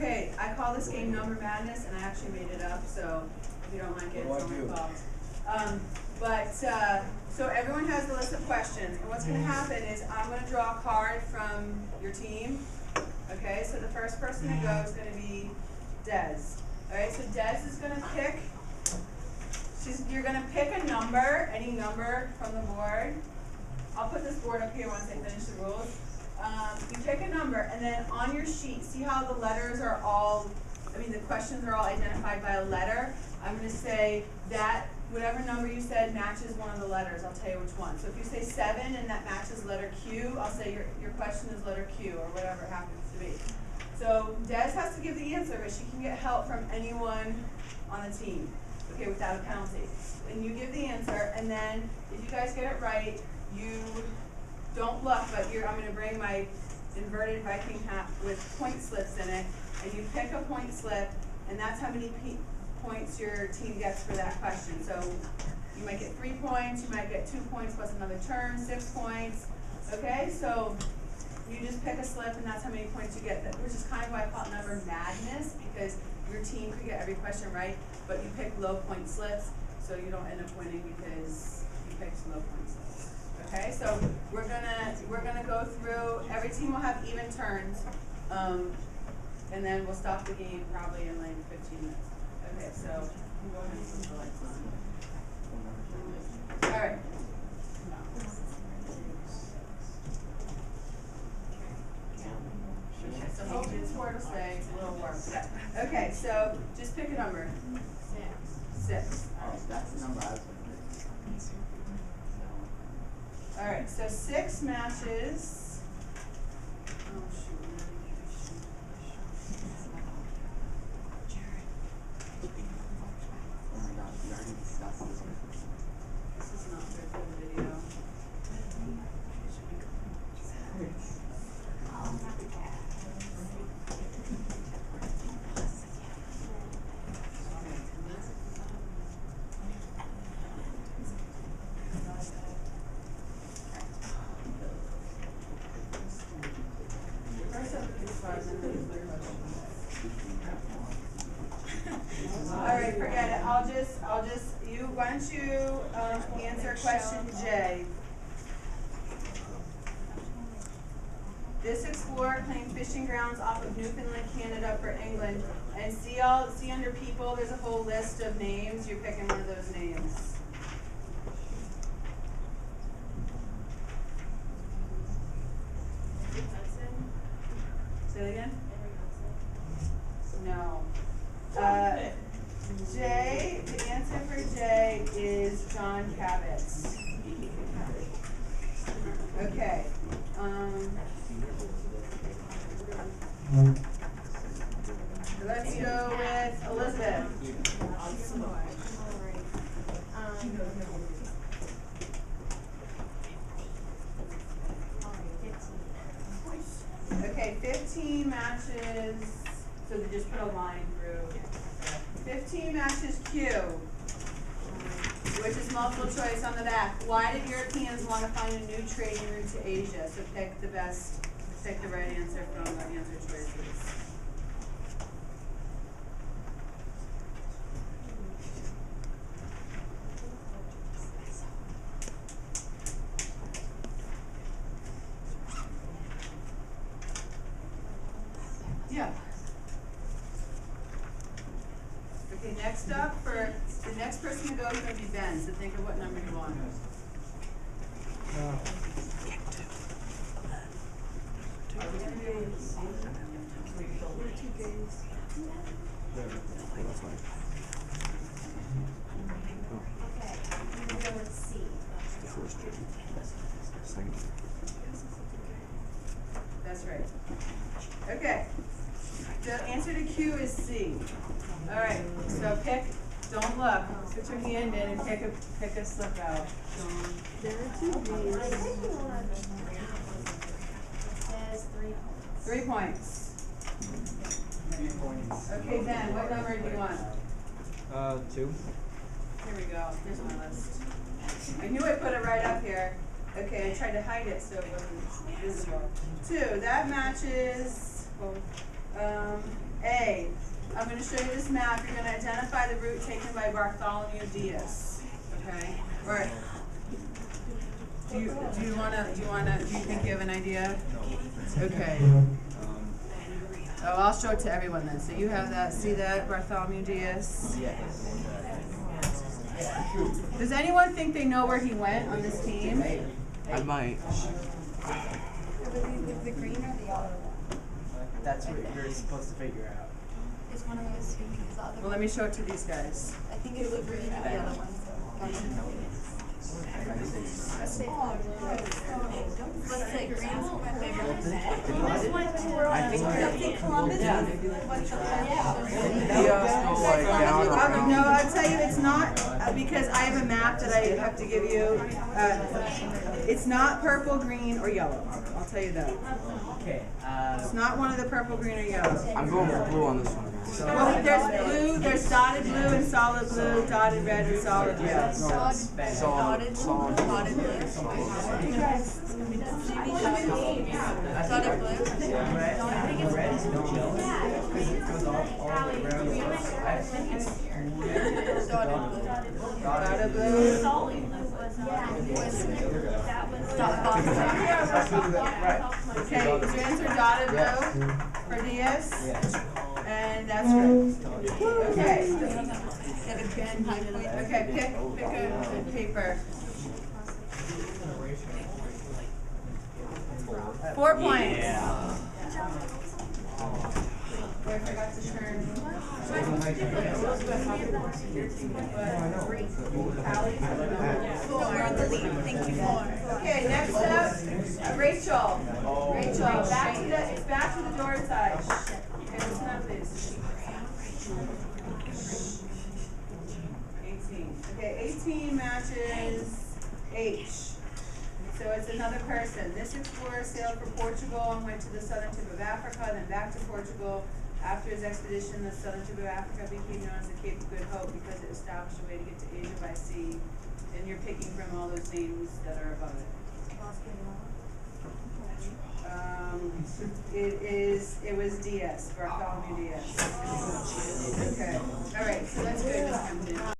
Okay, I call this game Number Madness, and I actually made it up, so if you don't like it, it's not my fault. So everyone has the list of questions, and what's gonna happen is I'm gonna draw a card from your team. Okay, so the first person to go is gonna be Des. Alright, so Des is gonna pick, you're gonna pick a number, any number from the board. I'll put this board up here once I finish the rules. You pick a number, and then on your sheet, see how the letters are all, the questions are all identified by a letter? I'm going to say that whatever number you said matches one of the letters. I'll tell you which one. So if you say 7 and that matches letter Q, I'll say your question is letter Q, or whatever it happens to be. So Des has to give the answer, but she can get help from anyone on the team, okay, without a penalty. And you give the answer, and then if you guys get it right, you don't look, but I'm going to bring my inverted Viking hat with point slips in it, and you pick a point slip, and that's how many points your team gets for that question. So you might get 3 points, you might get 2 points plus another turn, 6 points. Okay, so you just pick a slip, and that's how many points you get, which is kind of why I call it Number Madness, because your team could get every question right, but you pick low point slips, so you don't end up winning because you picked low point slips. Okay, so we're gonna go through. Every team will have even turns, and then we'll stop the game probably in like 15 minutes. Okay, so go ahead and put the lights on. All right. So hold it where to stay. It's a little warm. Okay, so just pick a number. 6. Oh, that's the number I was going to pick. All right, so 6 matches. Oh shoot. Oh my God, we already discussed this one. This is not good for the video. Alright, forget it. Why don't you answer question J. This explorer claimed fishing grounds off of Newfoundland, Canada for England. And see under people, there's a whole list of names. You're picking one of those names. Say it again? No. J, the answer for J is John Cabot. Okay. Let's go with Elizabeth. Okay, 15 matches, so they just put a line through. 15 matches Q, which is multiple choice on the back. Why did Europeans want to find a new trading route to Asia? So pick the right answer from the answer choices. Yeah. Okay, next up, for the next person to go is going to be Ben, so think of what number you want. Are we going to do Okay, I'm going to go with C. That's right. Okay. The answer to Q is C. All right. So don't look. Put your hand in and pick a slip out. There are 2 B's. Says 3 points. 3 points. Okay, Ben, what number do you want? 2. Here we go. Here's my list. I knew I put it right up here. Okay, I tried to hide it so it wasn't visible. 2. That matches A. Okay, I'm gonna show you this map. You're gonna identify the route taken by Bartholomew Diaz. Okay? Or do you think you have an idea? Okay. Oh, I'll show it to everyone then. So you have that, see that, Bartholomew Diaz? Yes. Does anyone think they know where he went on this team? I might. The green or the yellow one? That's what you're supposed to figure out. It's one of those two because the other Well, one, let me show it to these guys. I think it's the green or the yellow one. Let's say green's my favorite. I think Columbus. No, I'll tell you it's not, because I have a map that I have to give you. It's not purple, green, or yellow. I'll tell you that. Okay. It's not one of the purple, green, or yellow. I'm going with blue on this one. Well, there's blue, there's dotted blue and solid blue, dotted red and solid red. Dotted blue. Dotted blue. Dotted blue. Dotted blue. Okay, is your answer dotted blue for Diaz? And that's right. Okay. Okay, pick a paper. 4 points. Oh, I forgot to turn. We're in the lead. Thank you. Okay, next up, Rachel. Rachel, it's back to the door side. Okay, listen up, please. 18. Okay, 18 matches H. So it's another person. This explorer sailed for Portugal and went to the southern tip of Africa, then back to Portugal. After his expedition, the southern tip of Africa became known as the Cape of Good Hope because it established a way to get to Asia by sea. And you're picking from all those names that are above it. It was Diaz, Bartholomew Diaz. Okay, all right, so that's good.